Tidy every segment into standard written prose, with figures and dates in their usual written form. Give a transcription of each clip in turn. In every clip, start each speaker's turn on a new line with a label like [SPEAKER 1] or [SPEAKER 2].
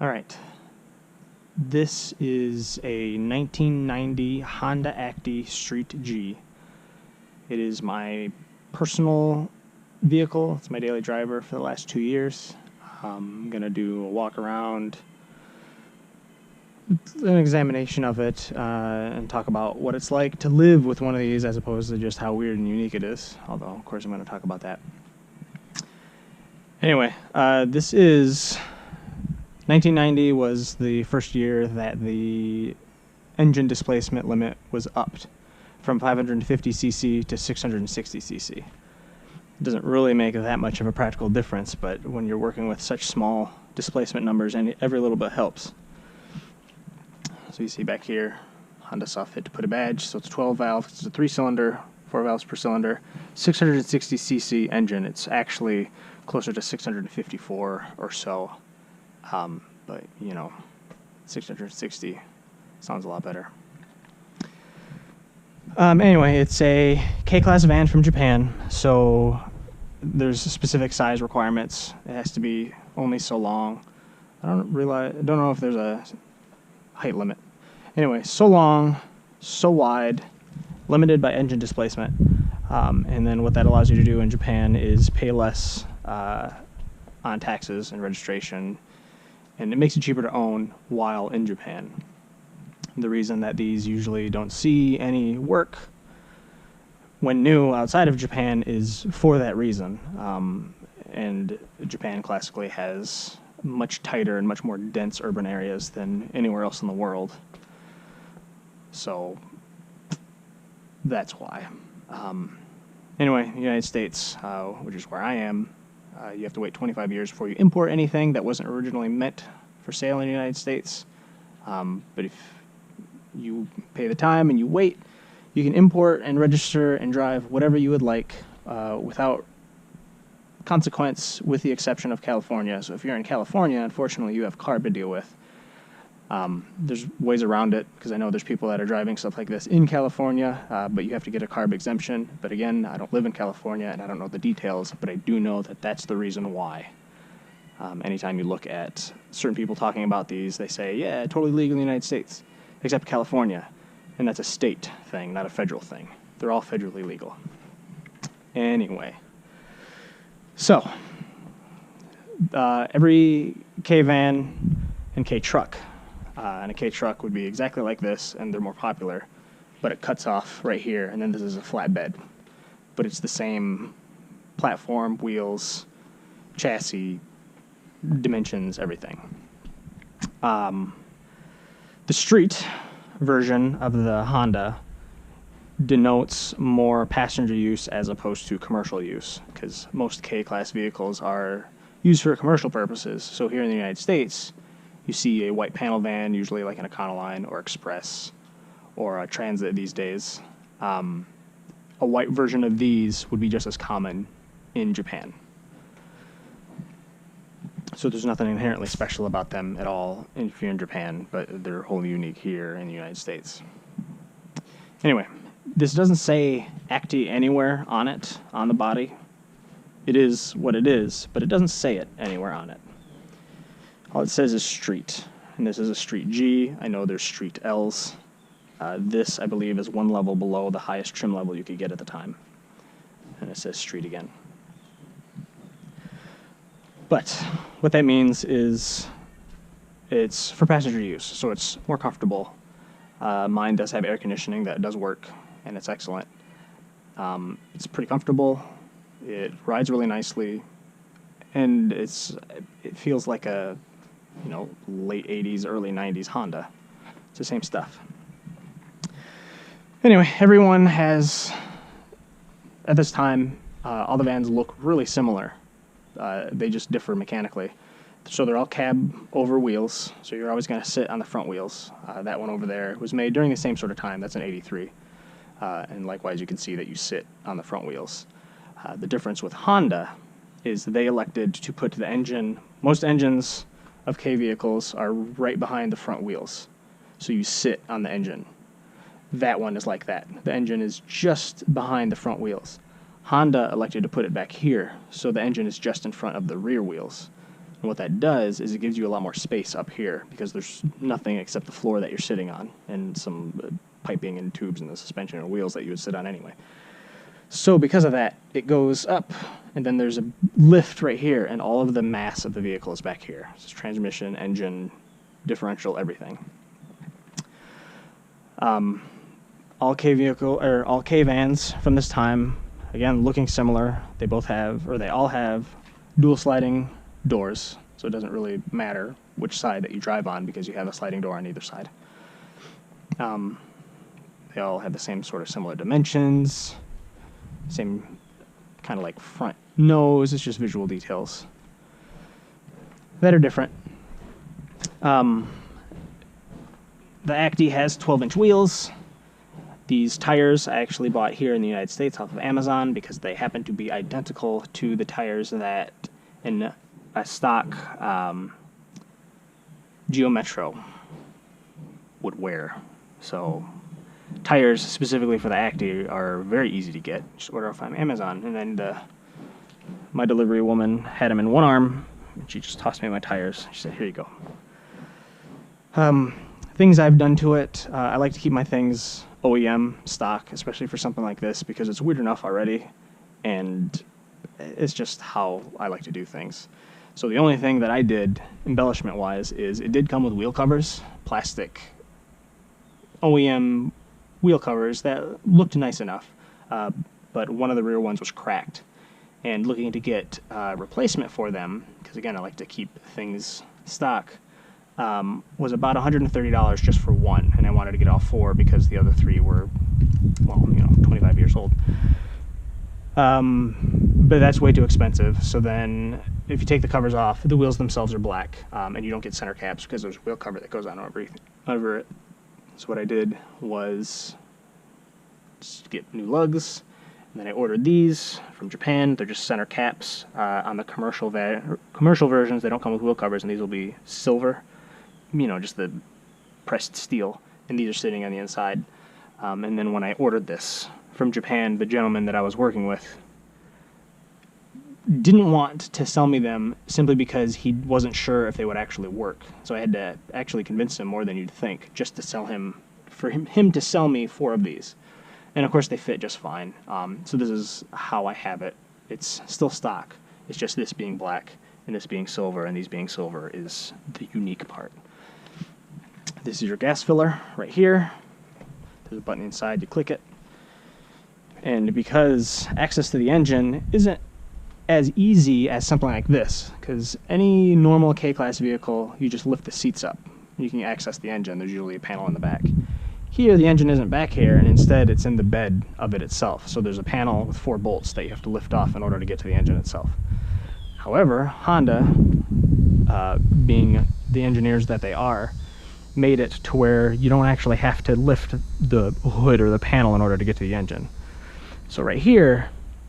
[SPEAKER 1] All right. This is a 1990 Honda Acty Street G. It is my personal vehicle. It's my daily driver for the last 2 years. I'm going to do a walk around, an examination of it, and talk about what it's like to live with one of these as opposed to just how weird and unique it is. Although, of course, I'm going to talk about that. Anyway, this is 1990 was the first year that the engine displacement limit was upped from 550cc to 660cc. It doesn't really make that much of a practical difference, but when you're working with such small displacement numbers, and every little bit helps. So you see back here, Honda saw fit to put a badge, so it's 12 valves, it's a 3-cylinder, 4 valves per cylinder, 660cc engine. It's actually closer to 654 or so. But, 660 sounds a lot better. Anyway, it's a K-Class van from Japan, so there's specific size requirements. It has to be only so long. I don't know if there's a height limit. Anyway, so long, so wide, limited by engine displacement. And then what that allows you to do in Japan is pay less on taxes and registration, and it makes it cheaper to own while in Japan. The reason that these usually don't see any work when new outside of Japan is for that reason. And Japan classically has much tighter and much more dense urban areas than anywhere else in the world. So that's why. Anyway, United States, which is where I am, you have to wait 25 years before you import anything that wasn't originally meant for sale in the United States. But if you pay the time and you wait, you can import and register and drive whatever you would like without consequence, with the exception of California. So if you're in California, unfortunately, you have CARB to deal with. There's ways around it, because I know there's people that are driving stuff like this in California, but you have to get a CARB exemption. But again, I don't live in California, and I don't know the details, but I do know that that's the reason why. Anytime you look at certain people talking about these, they say, yeah, totally legal in the United States, except California. And that's a state thing, not a federal thing. They're all federally legal. Anyway. So, every K-van and K-truck, and a K-truck would be exactly like this, and they're more popular, but it cuts off right here, and then this is a flatbed. But it's the same platform, wheels, chassis, dimensions, everything. The street version of the Honda denotes more passenger use as opposed to commercial use, because most K-Class vehicles are used for commercial purposes. So here in the United States, you see a white panel van, usually like an Econoline or Express or a Transit these days. A white version of these would be just as common in Japan. So there's nothing inherently special about them at all if you're in Japan, but they're wholly unique here in the United States. Anyway, this doesn't say Acty anywhere on it, on the body. It is what it is, but it doesn't say it anywhere on it. All it says is street, and this is a street G. I know there's street Ls. This, I believe, is one level below the highest trim level you could get at the time. And it says street again. But what that means is it's for passenger use, so it's more comfortable. Mine does have air conditioning that does work, and it's excellent. It's pretty comfortable. It rides really nicely, and it feels like a late 80s, early 90s Honda. It's the same stuff. Anyway, everyone has, at this time, all the vans look really similar. They just differ mechanically. So they're all cab over wheels, so you're always going to sit on the front wheels. That one over there was made during the same sort of time. That's an 83. And likewise, you can see that you sit on the front wheels. The difference with Honda is they elected to put the engine, most engines of K vehicles are right behind the front wheels. So you sit on the engine. That one is like that. The engine is just behind the front wheels. Honda elected to put it back here, so the engine is just in front of the rear wheels. And what that does is it gives you a lot more space up here because there's nothing except the floor that you're sitting on and some piping and tubes and the suspension and wheels that you would sit on anyway. So because of that, it goes up, and then there's a lift right here, and all of the mass of the vehicle is back here. It's transmission, engine, differential, everything. All K vans from this time, again, looking similar. They all have dual sliding doors, so it doesn't really matter which side that you drive on because you have a sliding door on either side. They all have the same sort of similar dimensions, same kind of like front nose. It's just visual details that are different. The Acty has 12-inch wheels. These tires I actually bought here in the United States off of Amazon because they happen to be identical to the tires that in a stock Geo Metro would wear. So tires specifically for the Acty are very easy to get. Just order off on Amazon. And then my delivery woman had them in one arm, and she just tossed me my tires. She said, "Here you go." Things I've done to it, I like to keep my things OEM stock, especially for something like this, because it's weird enough already, and it's just how I like to do things. So the only thing that I did, embellishment-wise, is it did come with wheel covers, plastic OEM wheel covers that looked nice enough, but one of the rear ones was cracked. And looking to get a replacement for them, because again, I like to keep things stock, was about $130 just for one, and I wanted to get all four because the other three were, well, 25 years old. But that's way too expensive. So then, if you take the covers off, the wheels themselves are black, and you don't get center caps because there's a wheel cover that goes on over it. So what I did was just get new lugs, and then I ordered these from Japan. They're just center caps. On the commercial versions, they don't come with wheel covers, and these will be silver. Just the pressed steel, and these are sitting on the inside. And then when I ordered this from Japan, the gentleman that I was working with didn't want to sell me them simply because he wasn't sure if they would actually work. So I had to actually convince him more than you'd think, just to sell him, for him to sell me 4 of these. And of course they fit just fine. So this is how I have it. It's still stock. It's just this being black and this being silver, and these being silver is the unique part. This is your gas filler right here. There's a button inside, you click it. And because access to the engine isn't as easy as something like this, because any normal K-Class vehicle, you just lift the seats up. You can access the engine. There's usually a panel in the back. Here, the engine isn't back here, and instead it's in the bed of it itself. So there's a panel with 4 bolts that you have to lift off in order to get to the engine itself. However, Honda, being the engineers that they are, made it to where you don't actually have to lift the hood or the panel in order to get to the engine. So right here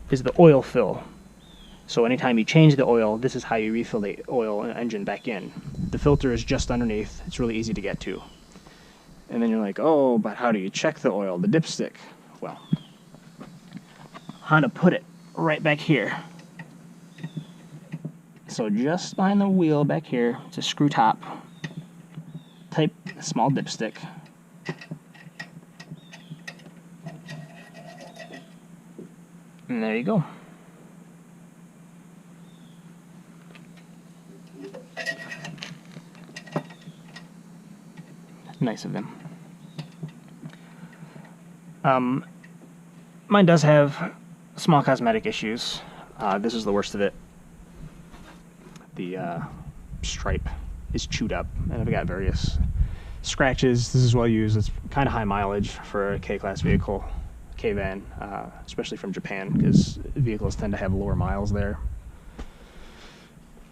[SPEAKER 1] is the oil fill. So anytime you change the oil, this is how you refill the oil and engine back in. The filter is just underneath. It's really easy to get to. And then you're like, oh, but how do you check the oil, the dipstick? Well, Honda put it right back here. So just behind the wheel back here, it's a screw top. Type small dipstick. And there you go. Nice of them. Mine does have small cosmetic issues. This is the worst of it. The stripe is chewed up, and I've got various scratches. This is well used. It's kind of high mileage for a K-Class vehicle, K-Van, especially from Japan, because vehicles tend to have lower miles there.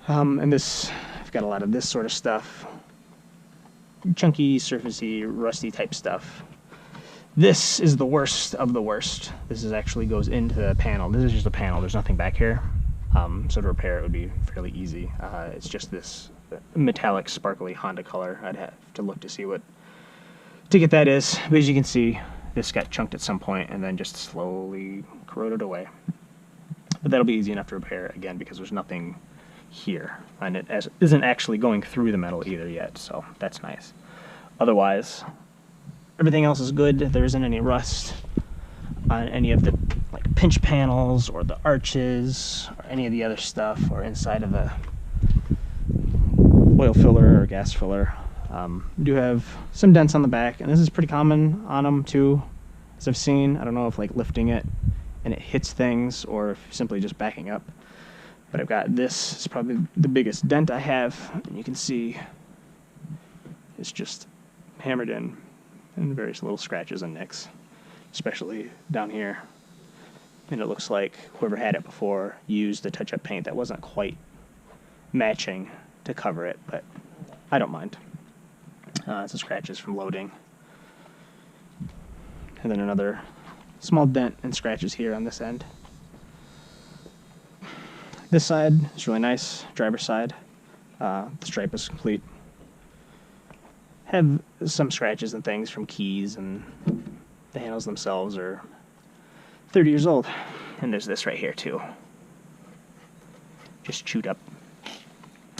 [SPEAKER 1] And this, I've got a lot of this sort of stuff. Chunky, surfacey, rusty type stuff. This is the worst of the worst. This actually goes into the panel. This is just a panel. There's nothing back here. So to repair it would be fairly easy. It's just this metallic, sparkly Honda color. I'd have to look to see what ticket that is. But as you can see, this got chunked at some point and then just slowly corroded away. But that'll be easy enough to repair, again, because there's nothing here, and it isn't actually going through the metal either yet, so that's nice. Otherwise, everything else is good. There isn't any rust on any of the like pinch panels or the arches or any of the other stuff, or inside of the oil filler or gas filler. Do have some dents on the back, and this is pretty common on them too, as I've seen. I don't know if like lifting it and it hits things, or if simply just backing up. But I've got this is probably the biggest dent I have, and you can see it's just hammered in, and various little scratches and nicks, especially down here. And it looks like whoever had it before used a touch-up paint that wasn't quite matching to cover it, but I don't mind. Some scratches from loading. And then another small dent and scratches here on this end. This side is really nice, driver's side. The stripe is complete. Have some scratches and things from keys, and the handles themselves are 30 years old. And there's this right here too. Just chewed up.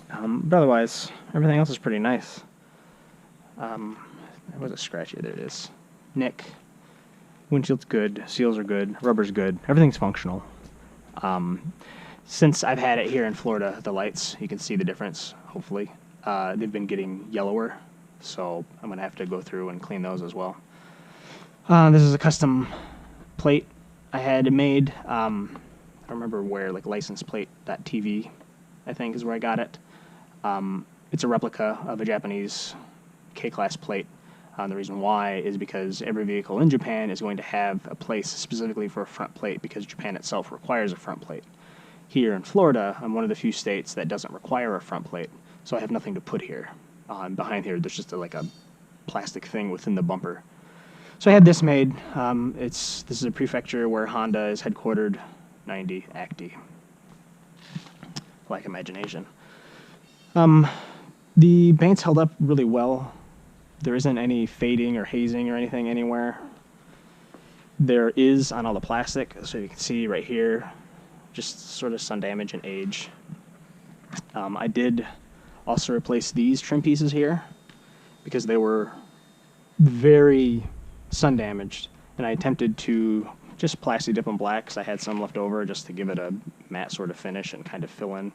[SPEAKER 1] But otherwise, everything else is pretty nice. There was a scratch here, there it is. Nick. Windshield's good, seals are good, rubber's good, everything's functional. Since I've had it here in Florida, the lights, you can see the difference, hopefully. They've been getting yellower, so I'm going to have to go through and clean those as well. This is a custom plate I had made. I don't remember where, like licenseplate.tv, I think is where I got it. It's a replica of a Japanese K-class plate. The reason why is because every vehicle in Japan is going to have a place specifically for a front plate, because Japan itself requires a front plate. Here in Florida, I'm one of the few states that doesn't require a front plate, so I have nothing to put here. Behind here, there's just like a plastic thing within the bumper. So I had this made. This is a prefecture where Honda is headquartered, 90 Acty. Like imagination. The paint's held up really well. There isn't any fading or hazing or anything anywhere. There is on all the plastic, so you can see right here, just sort of sun damage and age. I did also replace these trim pieces here because they were very sun damaged, and I attempted to just plasti dip them black because I had some left over just to give it a matte sort of finish and kind of fill in.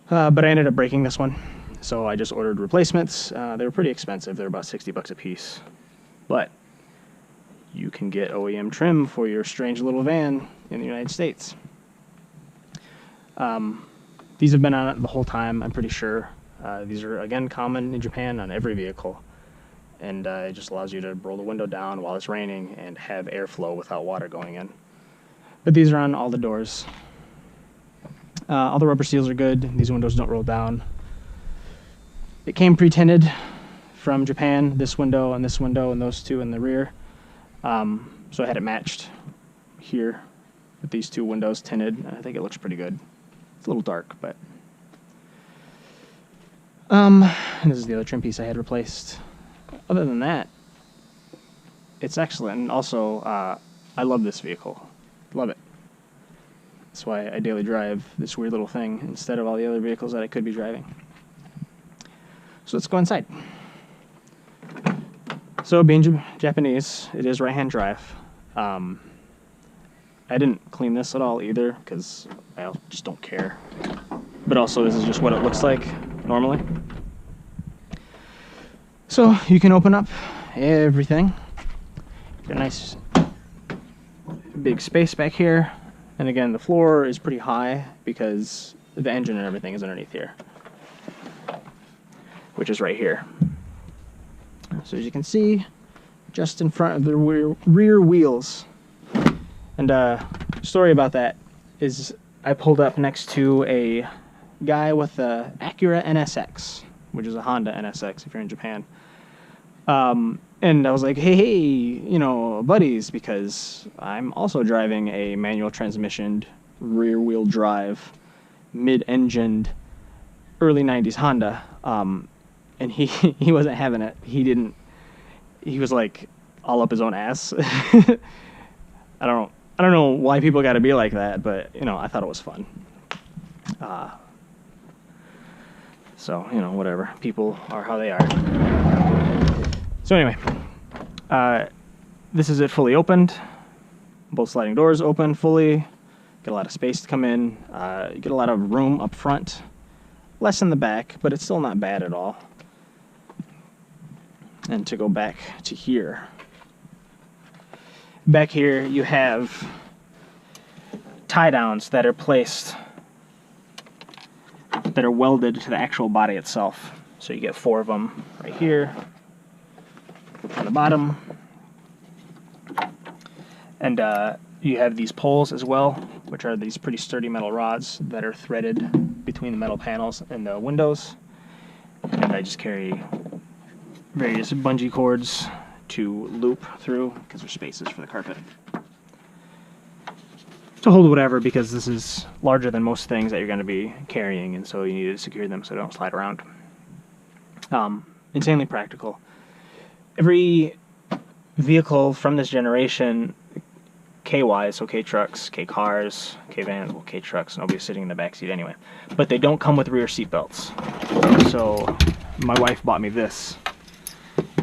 [SPEAKER 1] But I ended up breaking this one, so I just ordered replacements. They were pretty expensive. They were about $60 a piece. But you can get OEM trim for your strange little van in the United States. These have been on it the whole time, I'm pretty sure. These are, again, common in Japan on every vehicle. And it just allows you to roll the window down while it's raining and have airflow without water going in. But these are on all the doors. All the rubber seals are good. These windows don't roll down. It came pre-tinted from Japan, this window and those two in the rear. So I had it matched here with these two windows tinted, and I think it looks pretty good. It's a little dark, but... and this is the other trim piece I had replaced. Other than that, it's excellent. And also, I love this vehicle. Love it. That's why I daily drive this weird little thing instead of all the other vehicles that I could be driving. So let's go inside. So being Japanese, it is right-hand drive. I didn't clean this at all either because I just don't care. But also, this is just what it looks like normally. So you can open up everything. Got a nice big space back here. And again, the floor is pretty high because the engine and everything is underneath here, which is right here. So as you can see, just in front of the rear wheels. And story about that is I pulled up next to a guy with a Acura NSX, which is a Honda NSX if you're in Japan. And I was like, hey, you know, buddies, because I'm also driving a manual transmissioned rear-wheel drive, mid-engined, early 90s Honda. And he wasn't having it. He was like all up his own ass. I don't know why people got to be like that, but you know, I thought it was fun. So, you know, whatever. People are how they are. So anyway, this is it fully opened. Both sliding doors open fully. Get a lot of space to come in. You get a lot of room up front. Less in the back, but it's still not bad at all. And to go back to here. Back here you have tie downs that are placed, that are welded to the actual body itself. So you get 4 of them right here on the bottom. And you have these poles as well, which are these pretty sturdy metal rods that are threaded between the metal panels and the windows. And I just carry various bungee cords to loop through, because there's spaces for the carpet. To hold whatever, because this is larger than most things that you're going to be carrying, and so you need to secure them so they don't slide around. Insanely practical. Every vehicle from this generation, K-wise, so K-trucks, K-cars, K-vans, well, K-trucks, nobody's sitting in the back seat anyway, but they don't come with rear seat belts. So my wife bought me this,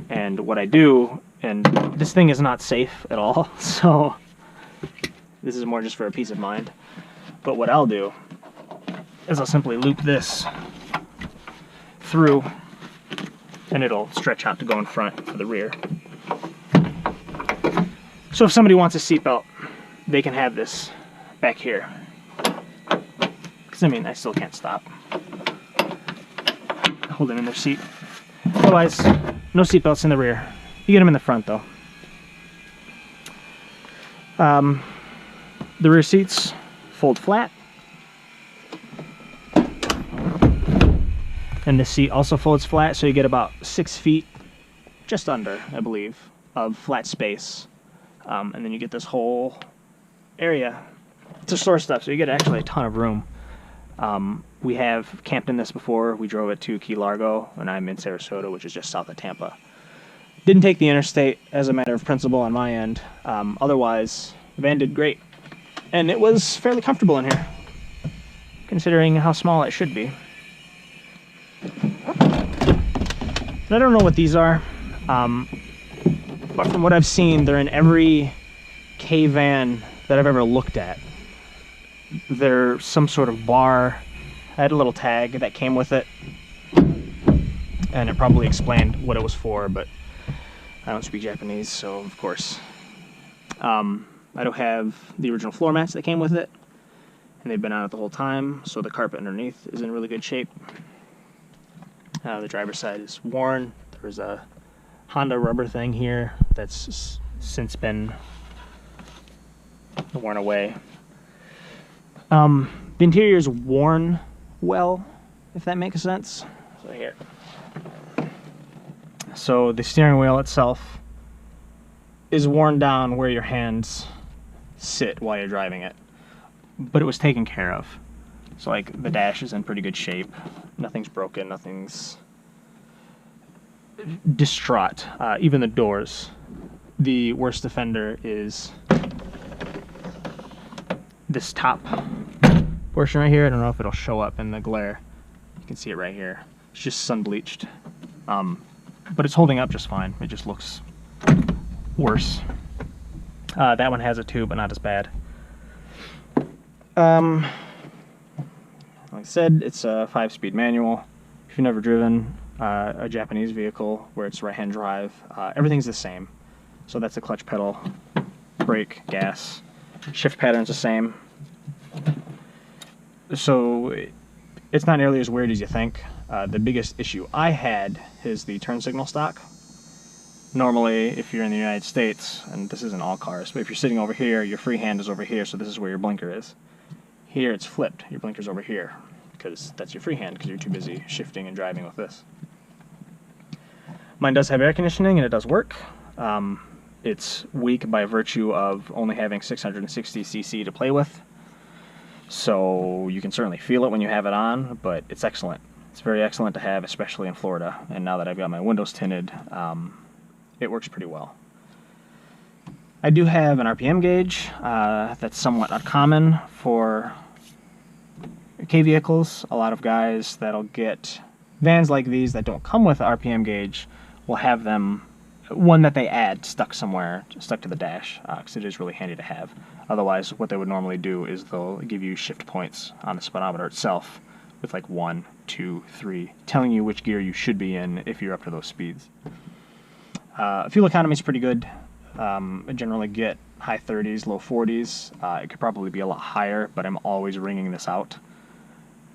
[SPEAKER 1] and what I do, and this thing is not safe at all, so this is more just for a peace of mind, but what I'll do is I'll simply loop this through, and it'll stretch out to go in front for the rear. So if somebody wants a seatbelt, they can have this back here. Because, I mean, I still can't stop. Hold them in their seat. Otherwise, no seatbelts in the rear. You get them in the front, though. The rear seats fold flat. And this seat also folds flat, so you get about 6 feet, just under, I believe, of flat space. And then you get this whole area to store stuff, so you get actually a ton of room. We have camped in this before. We drove it to Key Largo, and I'm in Sarasota, which is just south of Tampa. Didn't take the interstate as a matter of principle on my end. Otherwise, the van did great. And it was fairly comfortable in here, considering how small it should be. And I don't know what these are. But from what I've seen, they're in every K-van that I've ever looked at. They're some sort of bar. I had a little tag that came with it, and it probably explained what it was for, but I don't speak Japanese, so of course. I don't have the original floor mats that came with it, and they've been on it the whole time, so the carpet underneath is in really good shape. The driver's side is worn. There's a Honda rubber thing here that's since been worn away. The interior is worn well, if that makes sense. So here. So the steering wheel itself is worn down where your hands sit while you're driving it, but it was taken care of. So like the dash is in pretty good shape. Nothing's broken, nothing's distraught. Even the doors. The worst offender is this top portion right here. I don't know if it'll show up in the glare. You can see it right here. It's just sun bleached. But it's holding up just fine. It just looks worse. That one has it too, but not as bad. Like I said, it's a 5-speed manual. If you've never driven a Japanese vehicle where it's right-hand drive, everything's the same. So that's the clutch pedal, brake, gas. Shift pattern's the same. So it's not nearly as weird as you think. The biggest issue I had is the turn signal stock. Normally, if you're in the United States, and this isn't all cars, but if you're sitting over here, your free hand is over here, so this is where your blinker is. Here it's flipped. Your blinker's over here, because that's your free hand, because you're too busy shifting and driving with this. Mine does have air conditioning, and it does work. It's weak by virtue of only having 660 cc to play with. So you can certainly feel it when you have it on, but it's excellent. It's very excellent to have, especially in Florida. And now that I've got my windows tinted, it works pretty well. I do have an RPM gauge that's somewhat uncommon for K vehicles. A lot of guys that'll get Vans like these that don't come with RPM gauge will have them, one that they add stuck somewhere, stuck to the dash, because it is really handy to have. Otherwise, what they would normally do is they'll give you shift points on the speedometer itself with like 1, 2, 3, telling you which gear you should be in if you're up to those speeds. Fuel economy is pretty good. I generally get high 30s, low 40s. It could probably be a lot higher, but I'm always ringing this out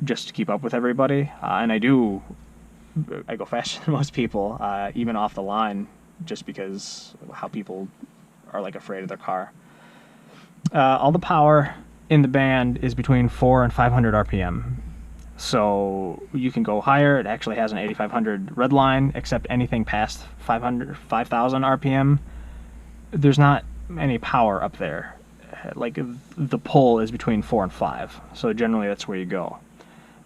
[SPEAKER 1] just to keep up with everybody. And I go faster than most people, even off the line, just because how people are like afraid of their car. All the power in the band is between 400 and 500 RPM. So you can go higher. It actually has an 8500 red line, except anything past 5,000 RPM, there's not any power up there. Like the pull is between 4 and 5. So generally that's where you go.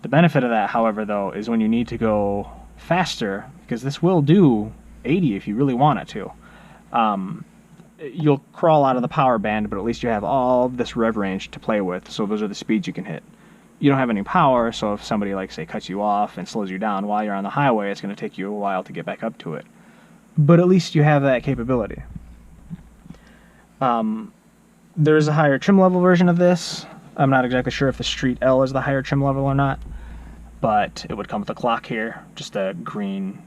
[SPEAKER 1] The benefit of that, however, though, is when you need to go faster, because this will do 80 if you really want it to. You'll crawl out of the power band, but at least you have all this rev range to play with, so those are the speeds you can hit. You don't have any power, so if somebody, like, say, cuts you off and slows you down while you're on the highway, it's going to take you a while to get back up to it. But at least you have that capability. There is a higher trim level version of this. I'm not exactly sure if the Street L is the higher trim level or not, but it would come with a clock here, just a green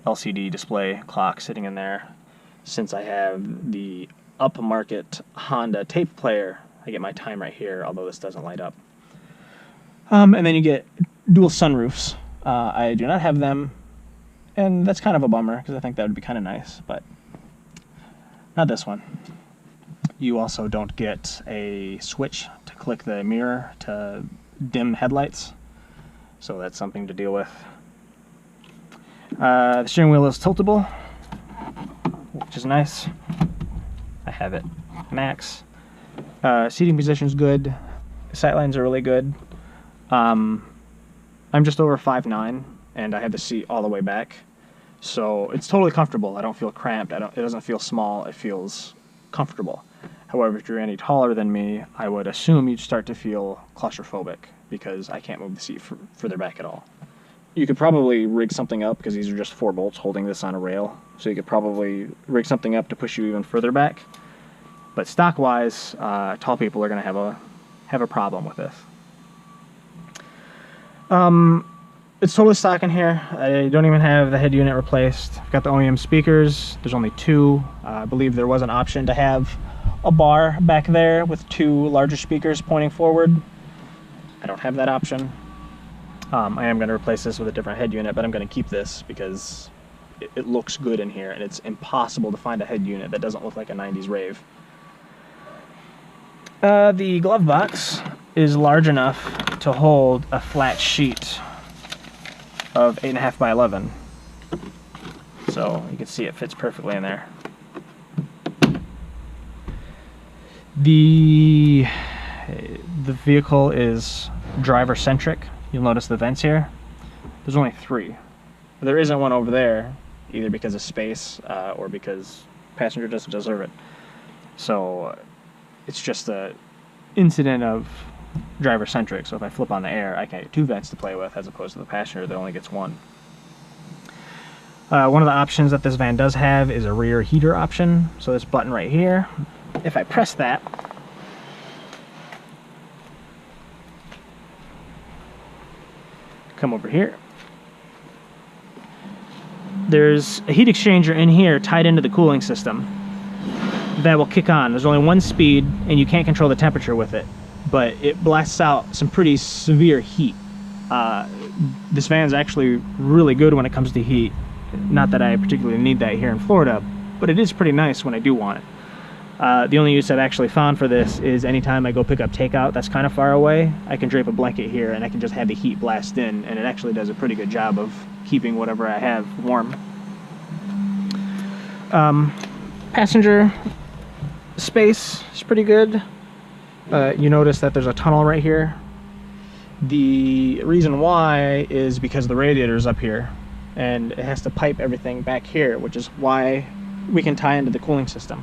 [SPEAKER 1] LCD display clock sitting in there. Since I have the upmarket Honda tape player, I get my time right here, although this doesn't light up. And then you get dual sunroofs. I do not have them, and that's kind of a bummer, because I think that would be kind of nice, but not this one. You also don't get a switch to click the mirror to dim headlights, so that's something to deal with. The steering wheel is tiltable, which is nice. I have it max. Seating position is good. Sightlines are really good. I'm just over 5'9", and I have the seat all the way back, so it's totally comfortable. I don't feel cramped. It doesn't feel small. It feels comfortable. However, if you're any taller than me, I would assume you'd start to feel claustrophobic, because I can't move the seat further back at all. You could probably rig something up, because these are just 4 bolts holding this on a rail, so you could probably rig something up to push you even further back. But stock-wise, tall people are going to have a problem with this. It's totally stock in here. I don't even have the head unit replaced. I've got the OEM speakers. There's only 2. I believe there was an option to have a bar back there with 2 larger speakers pointing forward. I don't have that option. I am going to replace this with a different head unit, but I'm going to keep this because it looks good in here, and it's impossible to find a head unit that doesn't look like a 90s rave. The glove box is large enough to hold a flat sheet of 8.5 by 11. So you can see it fits perfectly in there. The vehicle is driver-centric. You'll notice the vents here. There's only 3. There isn't one over there, either because of space or because passenger doesn't deserve it. So it's just an incident of driver-centric. So if I flip on the air, I can get 2 vents to play with, as opposed to the passenger that only gets 1. One of the options that this van does have is a rear heater option. So this button right here, if I press that, come over here, there's a heat exchanger in here tied into the cooling system that will kick on. There's only 1 speed, and you can't control the temperature with it, but it blasts out some pretty severe heat. This van's actually really good when it comes to heat. Not that I particularly need that here in Florida, but it is pretty nice when I do want it. The only use I've actually found for this is anytime I go pick up takeout that's kind of far away, I can drape a blanket here and I can just have the heat blast in, and it actually does a pretty good job of keeping whatever I have warm. Passenger space is pretty good. You notice that there's a tunnel right here. The reason why is because the radiator is up here, and it has to pipe everything back here, which is why we can tie into the cooling system.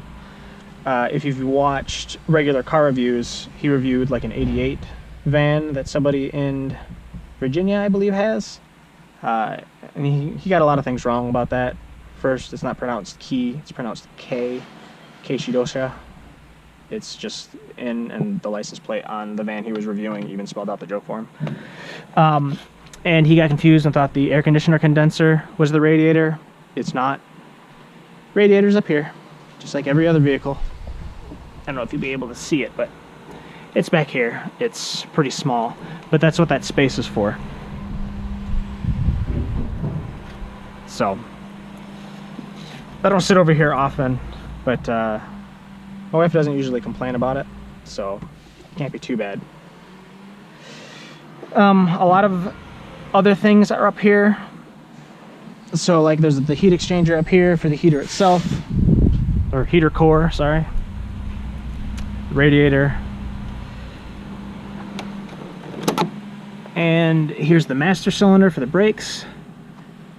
[SPEAKER 1] If you've watched regular car reviews, he reviewed like an '88 van that somebody in Virginia, I believe, has. And he got a lot of things wrong about that. First, it's not pronounced key, it's pronounced K, Keishidosha. It's just and the license plate on the van he was reviewing even spelled out the joke for him. And he got confused and thought the air conditioner condenser was the radiator. It's not. Radiator's up here, just like every other vehicle. I don't know if you'll be able to see it, but it's back here. It's pretty small, but that's what that space is for. So, I don't sit over here often, but my wife doesn't usually complain about it, so it can't be too bad. A lot of other things are up here. So like there's the heat exchanger up here for the heater itself, or heater core, sorry. Radiator. And here's the master cylinder for the brakes.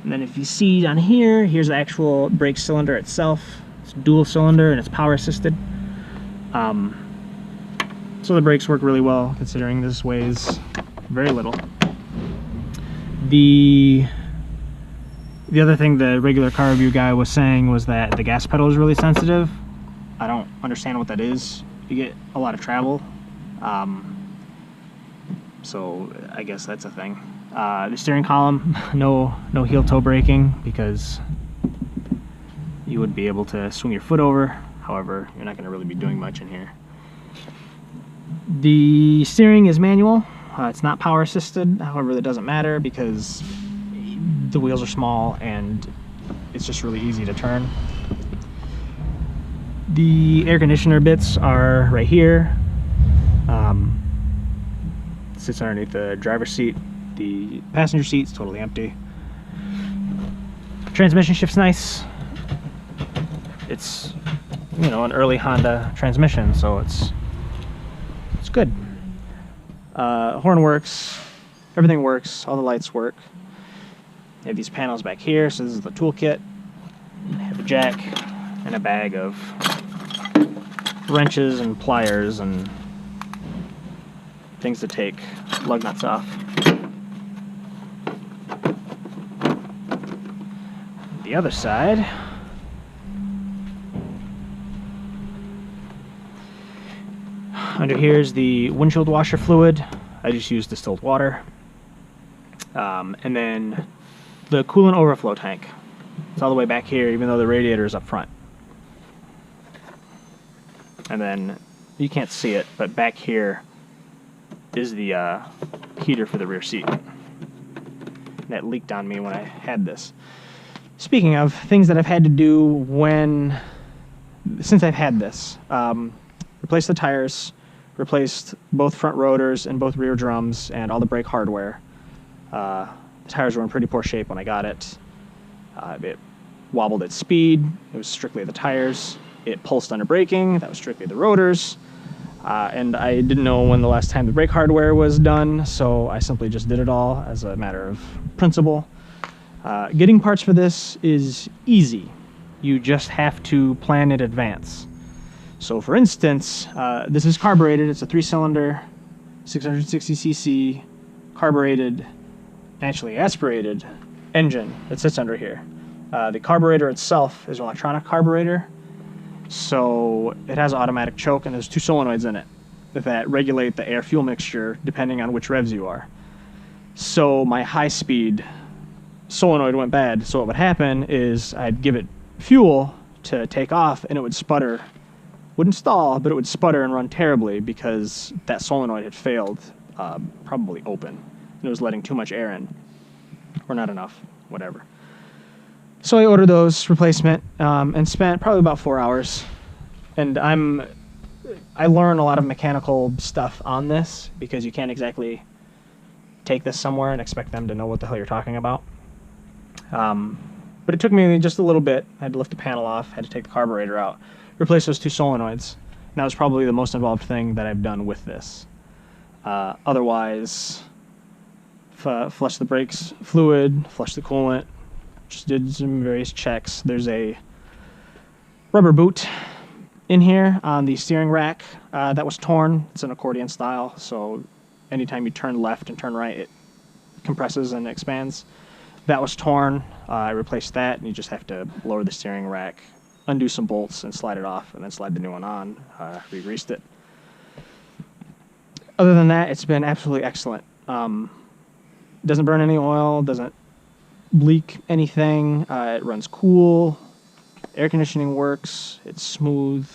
[SPEAKER 1] And then if you see down here, here's the actual brake cylinder itself. It's dual cylinder and it's power assisted. So the brakes work really well considering this weighs very little. The other thing the regular car review guy was saying was that the gas pedal is really sensitive. I don't understand what that is. You get a lot of travel. So I guess that's a thing. The steering column, no heel toe braking because you would be able to swing your foot over. However, you're not going to really be doing much in here. The steering is manual. It's not power assisted. However, that doesn't matter because the wheels are small and it's just really easy to turn. The air conditioner bits are right here. Sits underneath the driver's seat. The passenger seat's totally empty. Transmission shift's nice. It's, you know, an early Honda transmission, so it's good. Horn works. Everything works. All the lights work. I have these panels back here, so this is the toolkit. I have a jack and a bag of wrenches and pliers and things to take lug nuts off. The other side, under here is the windshield washer fluid. I just use distilled water. And then the coolant overflow tank. It's all the way back here, even though the radiator is up front. And then you can't see it, but back here is the heater for the rear seat. That leaked on me when I had this. Speaking of things that I've had to do since I've had this, replaced the tires, replaced both front rotors and both rear drums and all the brake hardware. The tires were in pretty poor shape when I got it. It wobbled at speed. It was strictly the tires. It pulsed under braking. That was strictly the rotors. And I didn't know when the last time the brake hardware was done, so I simply just did it all as a matter of principle. Getting parts for this is easy. You just have to plan in advance. So for instance, this is carbureted. It's a 3-cylinder, 660cc, carbureted, actually aspirated engine that sits under here. The carburetor itself is an electronic carburetor. So it has an automatic choke, and there's 2 solenoids in it that regulate the air-fuel mixture depending on which revs you are. So my high-speed solenoid went bad, so what would happen is I'd give it fuel to take off, and it would sputter. Wouldn't stall, but it would sputter and run terribly because that solenoid had failed, probably open, and it was letting too much air in, or not enough, whatever. So I ordered those replacement and spent probably about 4 hours. And I learn a lot of mechanical stuff on this because you can't exactly take this somewhere and expect them to know what the hell you're talking about. But it took me just a little bit. I had to lift the panel off, had to take the carburetor out, replace those 2 solenoids. And that was probably the most involved thing that I've done with this. Otherwise, flush the brakes fluid, flush the coolant, just did some various checks. There's a rubber boot in here on the steering rack that was torn. It's an accordion style, so anytime you turn left and turn right, it compresses and expands. that was torn. I replaced that, and you just have to lower the steering rack, undo some bolts, and slide it off, and then slide the new one on. Re-greased it. Other than that, it's been absolutely excellent. Doesn't burn any oil, doesn't leak anything. It runs cool. Air conditioning works. It's smooth.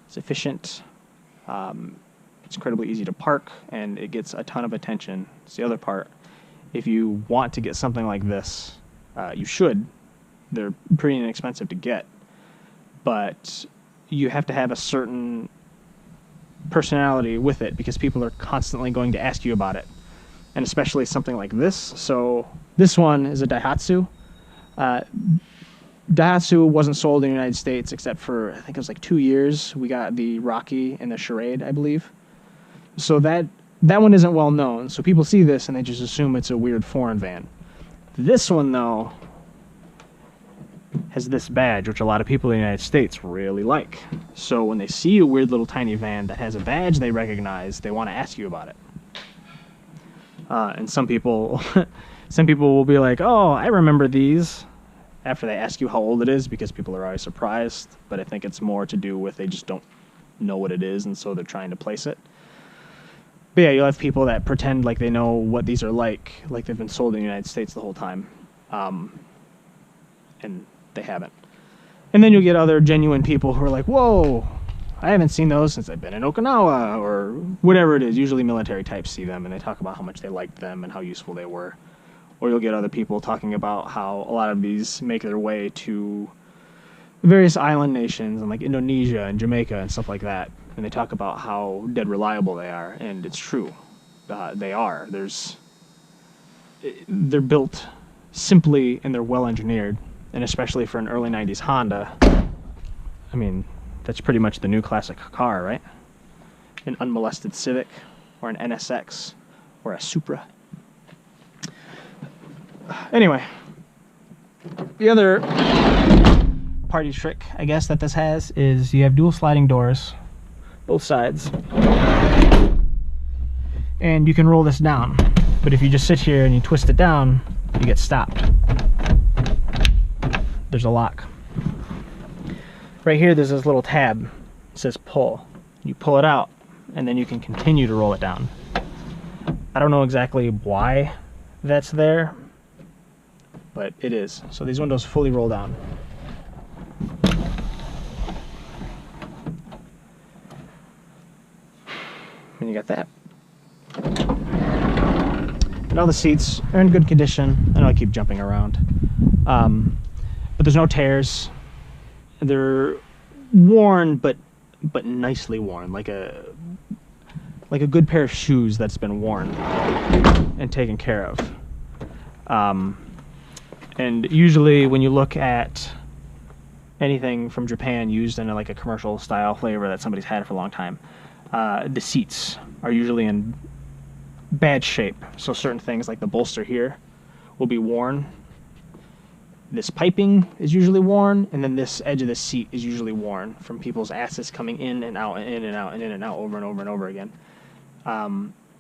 [SPEAKER 1] It's efficient. It's incredibly easy to park, and it gets a ton of attention. It's the other part. If you want to get something like this, you should. They're pretty inexpensive to get, but you have to have a certain personality with it because people are constantly going to ask you about it, and especially something like this. So this one is a Daihatsu. Daihatsu wasn't sold in the United States except for, I think it was like 2 years. We got the Rocky and the Charade, I believe. So that one isn't well known. So people see this and they just assume it's a weird foreign van. This one, though, has this badge, which a lot of people in the United States really like. So when they see a weird little tiny van that has a badge they recognize, they want to ask you about it. And some people will be like, "Oh, I remember these," after they ask you how old it is, because people are always surprised. But I think it's more to do with they just don't know what it is, and so they're trying to place it. But yeah, you'll have people that pretend like they know what these are like they've been sold in the United States the whole time. And they haven't. And then you'll get other genuine people who are like, "Whoa, I haven't seen those since I've been in Okinawa," or whatever it is. Usually military types see them, and they talk about how much they liked them and how useful they were. Or you'll get other people talking about how a lot of these make their way to various island nations and like Indonesia and Jamaica and stuff like that. And they talk about how dead reliable they are, and it's true. They are. They're built simply, and they're well engineered, and especially for an early 90s Honda. I mean, that's pretty much the new classic car, right? An unmolested Civic, or an NSX, or a Supra. Anyway, the other party trick, I guess, that this has is you have dual sliding doors, both sides, and you can roll this down. But if you just sit here and you twist it down, you get stopped. There's a lock. Right here, there's this little tab. It says pull. You pull it out, and then you can continue to roll it down. I don't know exactly why that's there, but it is. So these windows fully roll down. And you got that. And all the seats are in good condition. I know I keep jumping around. But there's no tears. They're worn, but nicely worn, like a good pair of shoes that's been worn and taken care of. And usually when you look at anything from Japan used in like a commercial style flavor that somebody's had for a long time, the seats are usually in bad shape. So certain things like the bolster here will be worn. This piping is usually worn, and then this edge of the seat is usually worn from people's asses coming in and out and in and out and in and out over and over and over again.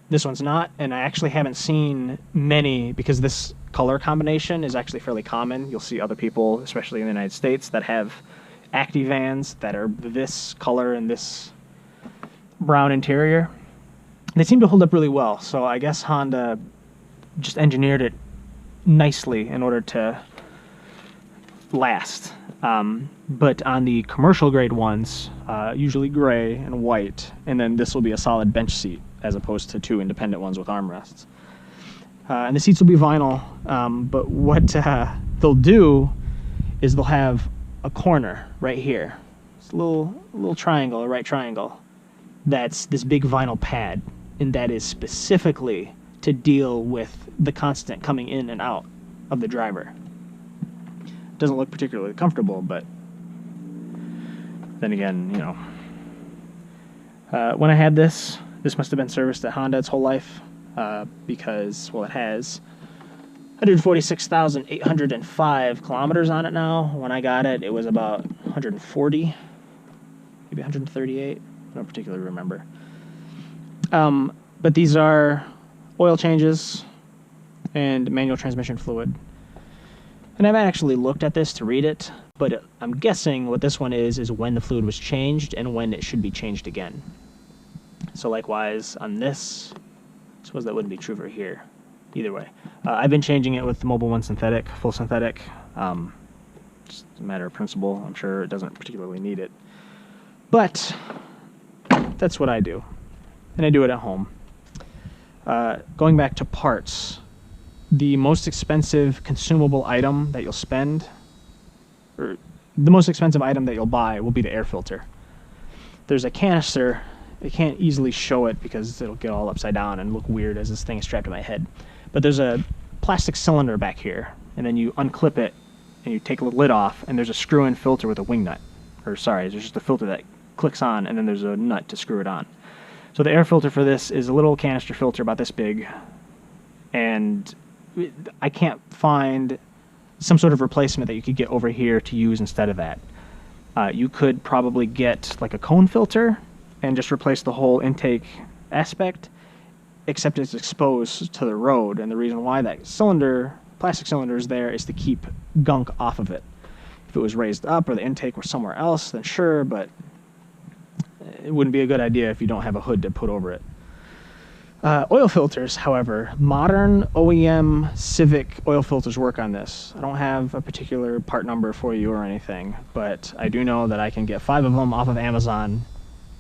[SPEAKER 1] This one's not, and I actually haven't seen many, because this color combination is actually fairly common. You'll see other people, especially in the United States, that have Acty vans that are this color and this brown interior. They seem to hold up really well, so I guess Honda just engineered it nicely in order to last. But on the commercial grade ones, usually gray and white, and then this will be a solid bench seat as opposed to two independent ones with armrests. And the seats will be vinyl, but what they'll do is they'll have a corner right here. It's a little triangle, a right triangle. That's this big vinyl pad, and that is specifically to deal with the constant coming in and out of the driver. Doesn't look particularly comfortable, but then again, you know, when I had this must have been serviced at Honda its whole life, because, well, it has 146,805 kilometers on it now. When I got it, it was about 140, maybe 138. I don't particularly remember. But these are oil changes and manual transmission fluid. And I've actually looked at this to read it, but I'm guessing what this one is when the fluid was changed and when it should be changed again. So likewise on this, I suppose that wouldn't be true for here. Either way. I've been changing it with the Mobile One synthetic, full synthetic. Just a matter of principle. I'm sure it doesn't particularly need it. But that's what I do. And I do it at home. Going back to parts, the most expensive consumable item that you'll spend, or the most expensive item that you'll buy, will be the air filter. There's a canister. I can't easily show it because it'll get all upside down and look weird as this thing is strapped to my head. But there's a plastic cylinder back here, and then you unclip it, and you take the lid off, and there's a screw-in filter with a wing nut. Or sorry, there's just a filter that clicks on, and then there's a nut to screw it on. So the air filter for this is a little canister filter about this big, and I can't find some sort of replacement that you could get over here to use instead of that. You could probably get like a cone filter and just replace the whole intake aspect, except it's exposed to the road, and the reason why that plastic cylinder is there is to keep gunk off of it. If it was raised up or the intake were somewhere else, then sure, but it wouldn't be a good idea if you don't have a hood to put over it. Oil filters, however, modern OEM Civic oil filters work on this. I don't have a particular part number for you or anything, but I do know that I can get 5 of them off of Amazon,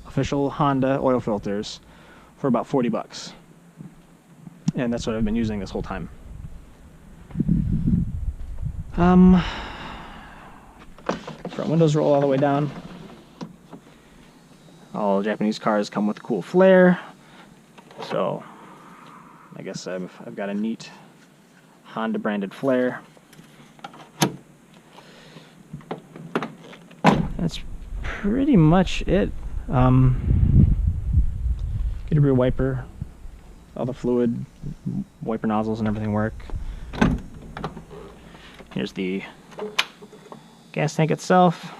[SPEAKER 1] official Honda oil filters, for about 40 bucks. And that's what I've been using this whole time. Front windows roll all the way down. All Japanese cars come with a cool flare. So I guess I've got a neat Honda branded flare. That's pretty much it. Get a rear wiper. All the fluid, wiper nozzles and everything work. Here's the gas tank itself,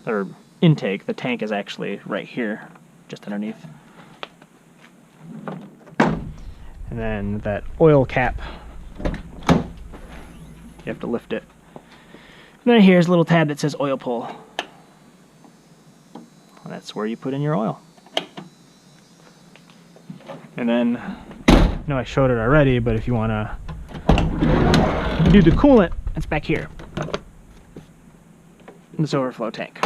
[SPEAKER 1] or intake. The tank is actually right here, just underneath. And then that oil cap, you have to lift it. And then here's a little tab that says oil pull. And that's where you put in your oil. And then, I know I showed it already, but if you want to do the coolant, it's back here. In this overflow tank.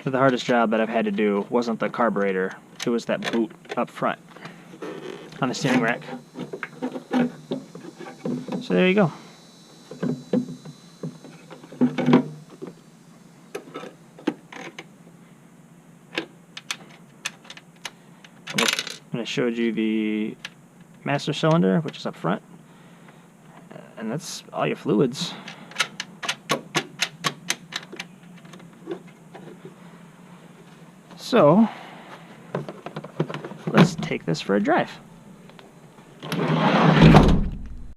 [SPEAKER 1] But the hardest job that I've had to do wasn't the carburetor, it was that boot up front on the steering rack. So there you go. And I showed you the master cylinder, which is up front. And that's all your fluids. So, let's take this for a drive.